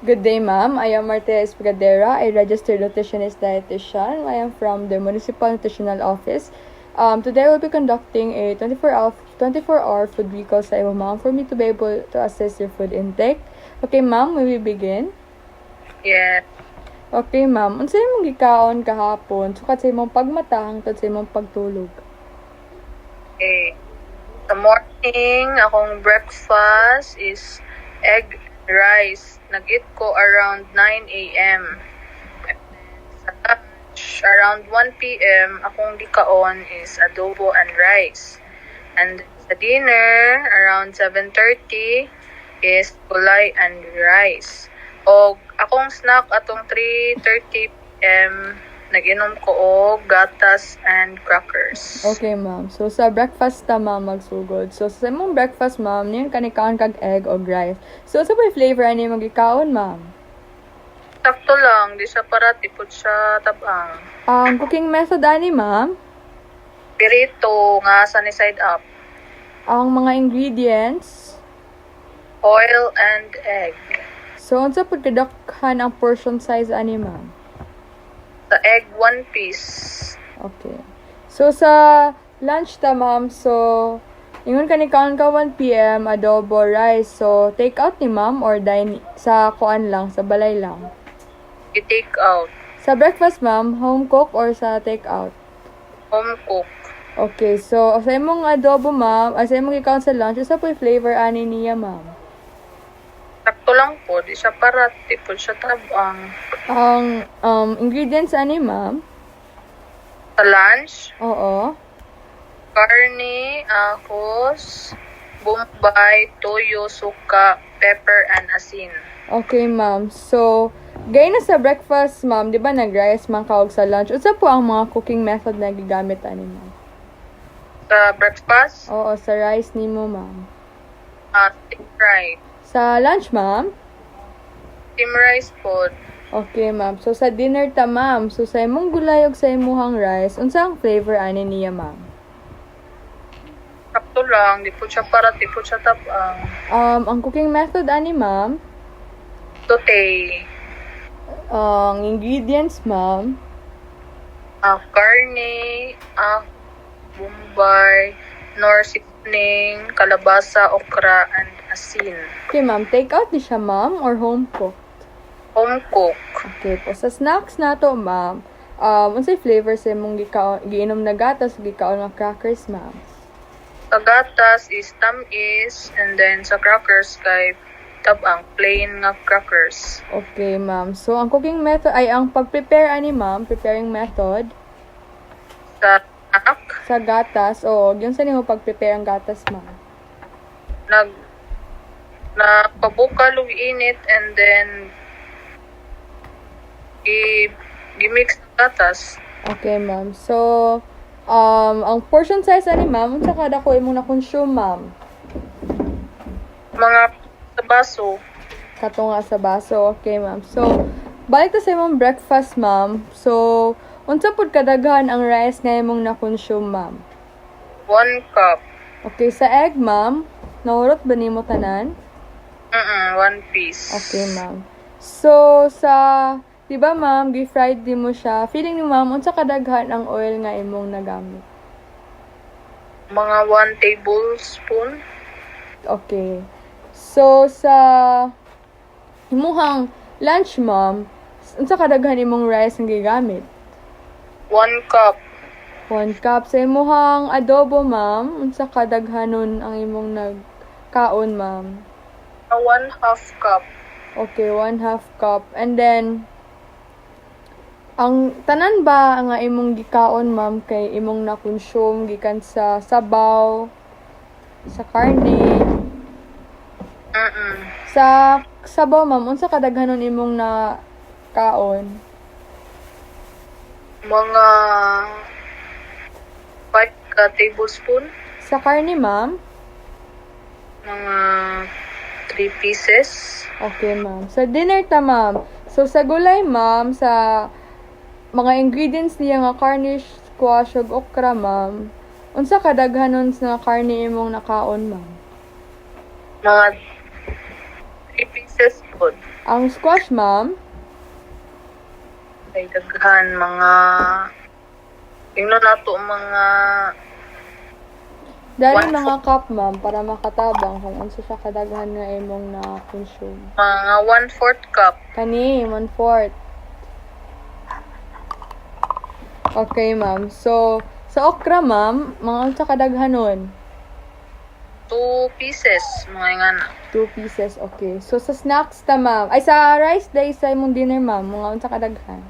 Good day, ma'am. I am Marta Espadera, a registered nutritionist dietitian. I am from the Municipal Nutritional Office. Today we'll be conducting a 24-hour food recall sa iyo, ma'am, for me to be able to assess your food intake. Okay, ma'am, will we begin? Yeah. Okay, ma'am. Unsa imong gikaon kahapon? Sukat sa imong pagmata hangtod sa imong pagtulog. Okay. Sa morning, akong breakfast is egg and rice. Nag-eat ko around 9 a.m. Sa lunch, around 1 p.m., akong gikaon is adobo and rice. And sa dinner, around 7:30, is gulay and rice. O akong snack atong 3:30 p.m., nag-inom ko og gatas and crackers. Okay, ma'am. So, sa breakfast ta, ma'am, magsugod. So, sa imong breakfast, ma'am, niyan kanikaon kag egg o rice. So, sa may flavor ani imong gikaon, ma'am? Sakto lang, di siya para tipod siya tabang. Ang cooking method ani, ma'am? Pirito nga sa ni side up. Ang mga ingredients? Oil and egg. So, unsa pud kadakhan ang portion size ani, ma'am? Sa egg, 1 piece. Okay. So, sa lunch ta, ma'am, so, ingon kanikaon ka 1 p.m. adobo rice. So, take out ni ma'am or dine sa kuan lang, sa balay lang? I-take out. Sa breakfast, ma'am, home cook or sa take out? Home cook. Okay, so sa imong adobo, ma'am, sa imong gikaon sa lunch, isa po yung flavor ani niya, ma'am? Sakto lang po, di siya para tipod siya tabang. Ang ingredients ani, ma'am? Sa lunch, Oo. karne, ahos, bombay, toyo, suka, pepper, and asin. Okay, ma'am. So, gaya na sa breakfast, ma'am, di ba nag-rice man kawag sa lunch? Unsa po ang mga cooking method na gigamit ani, ma'am? Sa breakfast, Oo, sa rice nimo, ma'am. steam rice. Sa lunch, ma'am? Steam rice po. Okay, ma'am. So, sa dinner ta, ma'am. So, sa imong gulay ug sa imuhang rice, unsa ang flavor ani niya, ma'am? Sakto lang, di po siya para tipod siya tabang. Ang cooking method ani, ma'am? Today, Ang ingredients, ma'am? karne, bombay, nor seasoning, kalabasa, okra, and asin. Okay, ma'am. Take out ni siya, ma'am, or home cooked? Home cook. Okay po. Sa snacks nato, ma'am, unsay flavor sa imong giinom na gatas, gikaon nga crackers, ma'am? Sa gatas is tamis, and then sa crackers kay tabang plain nga crackers. Okay, ma'am. So, ang cooking method, ay ang pag-prepare ani, ma'am, preparing method, Sa snack, sa gatas, o, yun sa nimo pag-prepare ang gatas, ma'am? napabukal ug init, and then i-mix sa gatas. Okay, ma'am. So, ang portion size ani, ma'am, unsa kada ko imong na-consume, ma'am? Mga sa baso, Kato nga sa baso. Okay, ma'am. So, balik ta sa imong breakfast, ma'am. So, unsa pud kadaghan ang rice nga imong na-consume, ma'am? 1 cup. Okay, sa egg, ma'am, nahurot ba nimo tanan? 1 piece. Okay, ma'am. So, di ba, ma'am, gi-fried din mo siya. Feeling ni ma'am, unsa kadaghan ang oil nga imong nagamit? Mga 1 tablespoon. Okay. So, sa imuhang lunch, ma'am, unsa kadaghan imong rice nga gigamit? 1 cup. 1 cup. Sa imuhang adobo, ma'am, unsa kadaghanon ang imong nagkaon, ma'am? 1/2 cup. Okay, 1/2 cup. And then, ang tanan ba nga imong gikaon, ma'am, kay imong na-consume gikan sa sabaw, sa karne, sa sabaw, ma'am, unsa kadaghanon imong na kaon? Mga 5 ka tablespoon. Sa karne, ma'am? Mga 3 pieces. Okay, ma'am. Sa dinner ta, ma'am. So, sa gulay, ma'am, sa mga ingredients niya nga karne, squash, ug okra, ma'am, unsa kadaghanon sa karne imong nakaon, ma'am? Mga 3 pieces po. Ang squash, ma'am. Ay, daghan, mga... Tingnan nato mga... Dali One mga cup, ma'am, para makatabang kung unsa siya kadaghan nga imong na-consume. Mga 1/4 cup. Kani, 1/4. Okay, ma'am. So, sa okra, ma'am, mga unsa kadaghanon? 2 pieces, mga ingana. 2 pieces, okay. So, sa snacks ta, ma'am. Ay, sa rice day sa imong dinner, ma'am, mga unsa kadaghan?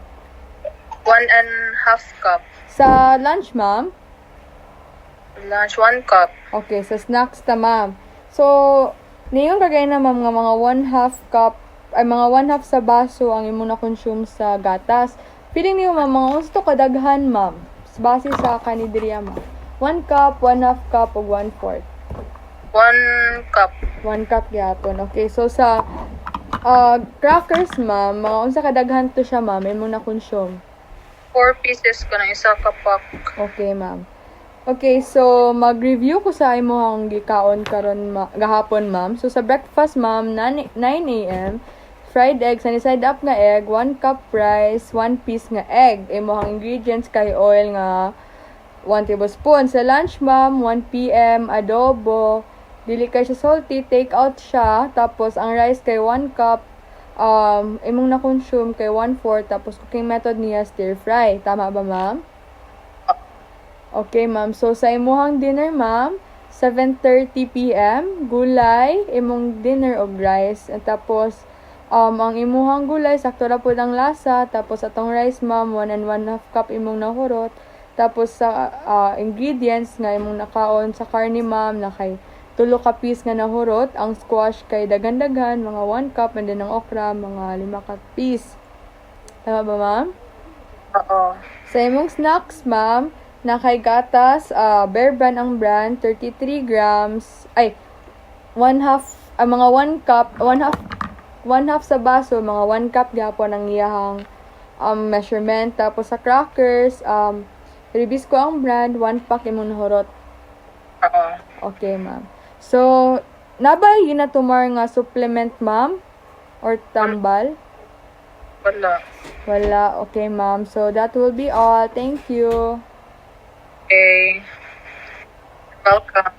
1.5 cup. Sa lunch, ma'am? Lunch, 1 cup. Okay, sa snacks ta, ma'am. So, niyon kagay na, ma'am, nga mga 1/2 cup, ay mga 1/2 sa baso ang imo na consume sa gatas. Feeling niyo, ma'am, mga unsa to kadaghan, ma'am? Base sa kanidriya, ma'am. 1 cup, 1/2 cup, o 1/4. 1 cup. 1 cup gyapon. Okay, so sa crackers, ma'am, mga unsa kadaghan to siya, ma'am, imo na consume. 4 pieces ko na isa ka pack. Okay, ma'am. Okay, so mag-review ko sa imong gikaon karon gahapon, ma'am. So sa breakfast, ma'am, 9 a.m. fried egg, sunny side up nga egg, 1 cup rice, 1 piece nga egg. Imong ingredients kay oil nga 1 tablespoon. Sa lunch, ma'am, 1 p.m. adobo. Dili kay siya salty, take out siya. Tapos ang rice kay 1 cup. Imong na-consume kay 1/4. Tapos cooking method niya stir fry. Tama ba, ma'am? Okay, ma'am. So, sa imuhang dinner, ma'am, 7:30 p.m. Gulay, imong dinner og rice. At tapos, ang imuhang gulay, sakto ra pud ang lasa. Tapos, atong rice, ma'am, 1 and 1/2 cup imong nahurot. Tapos, sa ingredients nga imong nakaon sa karne, ma'am, na kay 3 ka piece nga nahurot. Ang squash kay dagan-dagan, mga 1 cup. And then, ang okra, mga 5 ka piece. Tama ba, ma'am? Oo. Sa imong snacks, ma'am, na kay gatas, Bear Brand ang brand, 33 grams, ay, 1/2, mga 1 cup, 1/2 sa baso, mga 1 cup gyapon ang iyahang measurement. Tapos sa crackers, Ribisco ang brand, 1 pack imong nahurot. Oo. Okay, ma'am. So, nabay yun na tumar nga supplement, ma'am? Or tambal? Wala. Wala. Okay, ma'am. So, that will be all. Thank you. Okay. Welcome.